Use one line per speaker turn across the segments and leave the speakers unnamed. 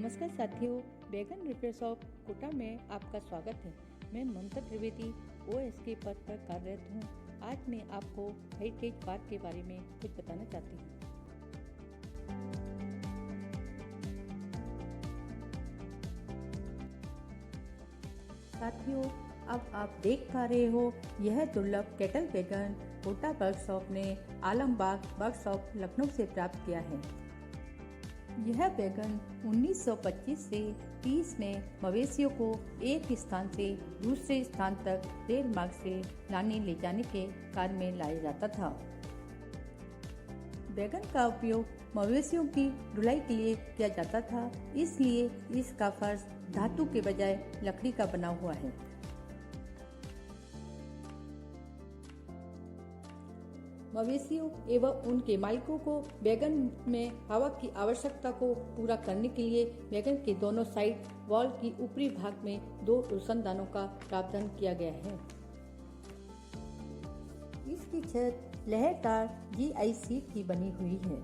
नमस्कार साथियों, wagon repair shop Kota में आपका स्वागत है। मैं ममता त्रिवेदी OSK पद पर कार्यरत हूँ। आज मैं आपको हेरिटेज पार्क के बारे में कुछ बताना चाहती हूँ। साथियों, अब आप देख पा रहे हो, यह दुर्लभ केटल वैगन कोटा वर्कशॉप ने आलमबाग वर्कशॉप लखनऊ से प्राप्त किया है। यह वैगन 1925 से 30 में मवेशियों को एक स्थान से दूसरे स्थान तक रेल मार्ग से लाने ले जाने के कार्य में लाया जाता था। वैगन का उपयोग मवेशियों की ढुलाई के लिए किया जाता था, इसलिए इसका फर्श धातु के बजाय लकड़ी का बना हुआ है। मवेशियों एवं उनके मालिकों को वैगन में हवा की आवश्यकता को पूरा करने के लिए वैगन के दोनों साइड वॉल की ऊपरी भाग में 2 रोशनदानों का प्रावधान किया गया है। इसकी छत लहरदार GI शीट की बनी हुई है।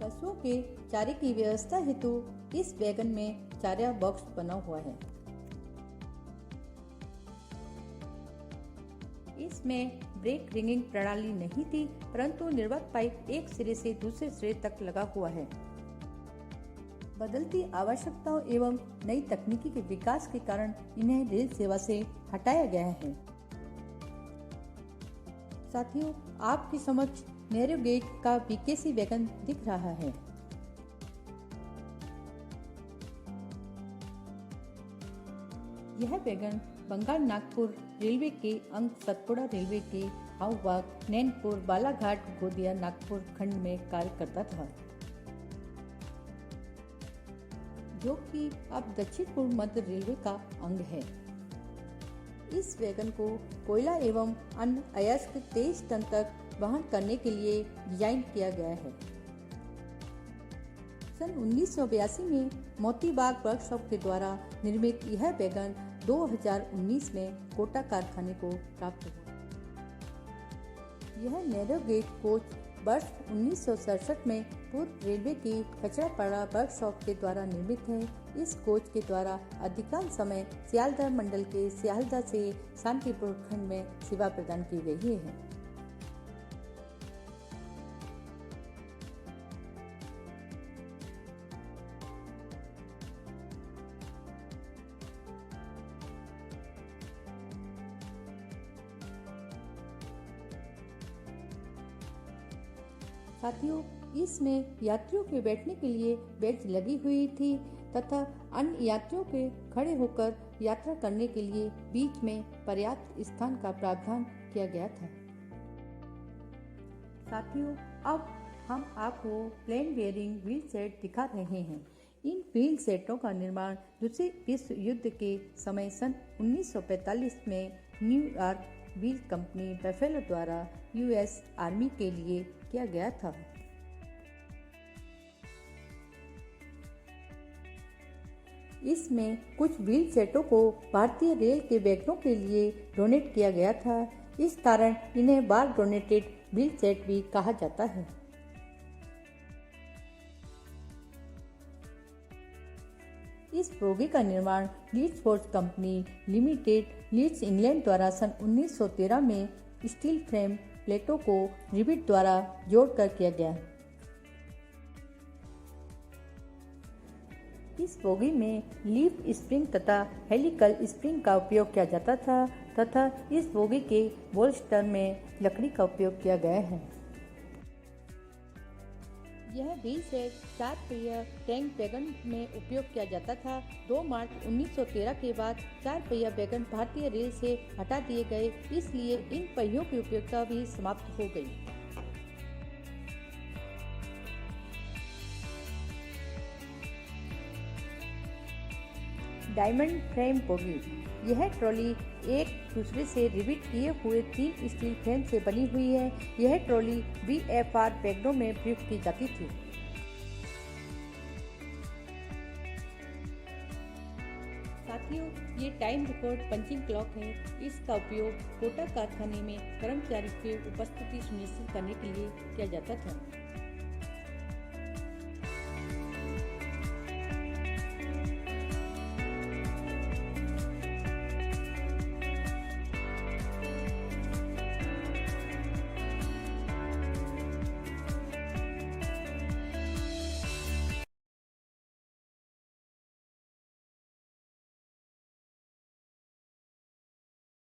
पशुओं के चारे की व्यवस्था हेतु इस वैगन में चारा बॉक्स बना हुआ है। इसमें ब्रेक रिंगिंग प्रणाली नहीं थी, परंतु निर्वात पाइप एक सिरे से दूसरे सिरे तक लगा हुआ है। बदलती आवश्यकताओं एवं नई तकनीकी के विकास के कारण इन्हें रेल सेवा से हटाया गया है। साथियों, आपके समक्ष नैरो गेज का BKC वैगन दिख रहा है। यह वैगन बंगाल नागपुर रेलवे के अंग सतपुड़ा रेलवे के हावबाग, नैनपुर, बालाघाट, गोंदिया, नागपुर खंड में कार्य करता था, जो कि अब दक्षिण पूर्व मध्य रेलवे का अंग है। इस वैगन को कोयला एवं अन्य अयस्क 23 टन तक वहन करने के लिए डिजाइन किया गया है। सन 1982 में मोतीबाग वर्कशॉप के द्वारा निर्मित यह वैगन 2019 में कोटा कारखाने को प्राप्त हुआ। यह नैरो गेज कोच वर्ष 1967 में पूर्व रेलवे की कचरापाड़ा वर्कशॉप के द्वारा निर्मित है। इस कोच के द्वारा अधिकांश समय सियालदह मंडल के सियालदह से शांतिपुर खंड में सेवा प्रदान की गई है। साथियों, इसमें यात्रियों के बैठने के लिए बेंच लगी हुई थी तथा अन्य यात्रियों के खड़े होकर यात्रा करने के लिए बीच में पर्याप्त स्थान का प्रावधान किया गया था। साथियों, अब हम आपको प्लेन बेयरिंग व्हील सेट दिखा रहे हैं। इन व्हील सेटों का निर्माण दूसरे विश्व युद्ध के समय सन 1945 में न्यूयॉर्क व्हील कंपनी बफेलो द्वारा US आर्मी के लिए किया गया था। इसमें कुछ व्हील सेटों को भारतीय रेल के वैगनों के लिए डोनेट किया गया था। इस कारण इन्हें बार डोनेटेड व्हील सेट भी कहा जाता है। इस बोगी का निर्माण Leeds Forge company limited, Leeds England द्वारा सन 1913 में स्टील फ्रेम प्लेटों को रिवेट द्वारा जोड़कर किया गया। इस बोगी में लीफ स्प्रिंग तथा हेलिकल स्प्रिंग का उपयोग किया जाता था तथा इस बोगी के बोल्स्टर में लकड़ी का उपयोग किया गया है। यह व्हील सेट 4 पहिया टैंक वैगन में उपयोग किया जाता था। 2 मार्च 1913 के बाद 4 पहिया वैगन भारतीय रेल से हटा दिए गए, इसलिए इन पहियों की उपयोगिता भी समाप्त हो गई। डायमंड फ्रेम बोगी, यह ट्रॉली एक दूसरे से रिवेट किए हुए 3 स्टील फ्रेम से बनी हुई है। यह ट्रॉली VFR वैगनों में प्रयुक्त की जाती थी। साथियों, ये टाइम रिकॉर्ड पंचिंग क्लॉक है। इसका उपयोग कोटा कारखाने में कर्मचारी की उपस्थिति सुनिश्चित करने के लिए किया जाता था।